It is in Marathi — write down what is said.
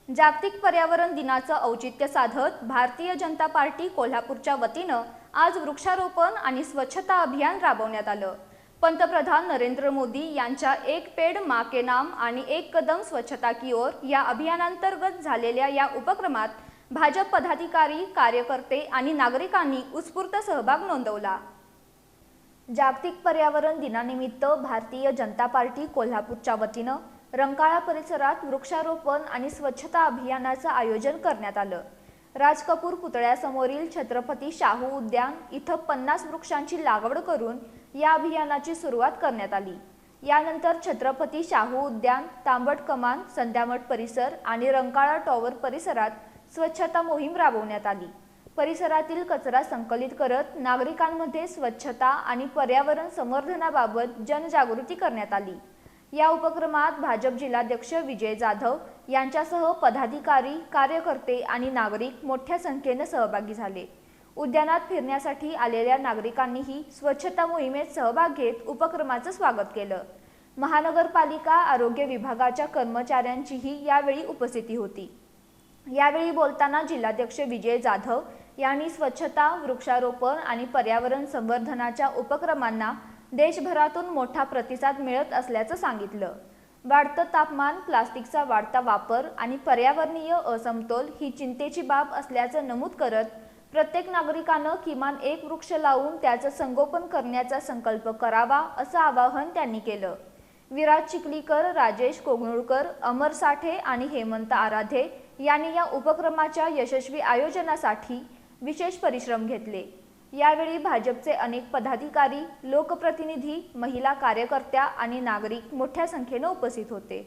जागतिक पर्यावरण दिनाचं औचित्य साधत भारतीय जनता पार्टी कोल्हापूरच्या वतीनं आज वृक्षारोपण आणि स्वच्छता अभियान राबवण्यात आलं। पंतप्रधान नरेंद्र मोदी यांच्या एक पेड़ मां के नाम आणि एक कदम स्वच्छता की ओर या अभियानांतर्गत झालेल्या या उपक्रमात भाजप पदाधिकारी, कार्यकर्ते आणि नागरिकांनी उत्स्फूर्त सहभाग नोंदवला। जागतिक पर्यावरण दिनानिमित्त भारतीय जनता पार्टी कोल्हापूरच्या वतीनं रंकाळा परिसरात वृक्षारोपण आणि स्वच्छता अभियानाचं आयोजन करण्यात आलं। राज कपूर पुतळ्यासमोरील छत्रपती शाहू उद्यान इथं 50 वृक्षांची लागवड करून या अभियानाची सुरुवात करण्यात आली। यानंतर छत्रपती शाहू उद्यान, तांबट कमान, संध्यामठ परिसर आणि रंकाळा टॉवर परिसरात स्वच्छता मोहीम राबवण्यात आली। परिसरातील कचरा संकलित करत नागरिकांमध्ये स्वच्छता आणि पर्यावरण संवर्धनाबाबत जनजागृती करण्यात आली। या उपक्रमात भाजप जिल्हाध्यक्ष विजय जाधव यांच्यासह पदाधिकारी, कार्यकर्ते आणि नागरिक मोठ्या संख्येने सहभागी झाले। उद्यानात फिरण्यासाठी आलेल्या नागरिकांनीही स्वच्छता मोहिमेत सहभाग घेत उपक्रमाचं स्वागत केलं। महानगरपालिका आरोग्य विभागाच्या कर्मचाऱ्यांचीही यावेळी उपस्थिती होती। यावेळी बोलताना जिल्हाध्यक्ष विजय जाधव यांनी स्वच्छता, वृक्षारोपण आणि पर्यावरण संवर्धनाच्या उपक्रमांना देशभरातून मोठा प्रतिसाद मिळत असल्याचं सांगितलं। वाढतं तापमान, प्लास्टिकचा वाढता वापर आणि पर्यावरणीय असमतोल ही चिंतेची बाब असल्याचं नमूद करत प्रत्येक नागरिकानं किमान एक वृक्ष लावून त्याचं संगोपन करण्याचा संकल्प करावा असं आवाहन त्यांनी केलं। विराज चिखलीकर, राजेश कोगनुळकर, अमर साठे आणि हेमंत आराधे यांनी या उपक्रमाच्या यशस्वी आयोजनासाठी विशेष परिश्रम घेतले। यावेळी भाजपचे अनेक पदाधिकारी, लोकप्रतिनिधी, महिला कार्यकर्त्या आणि नागरिक मोठ्या संख्येने उपस्थित होते।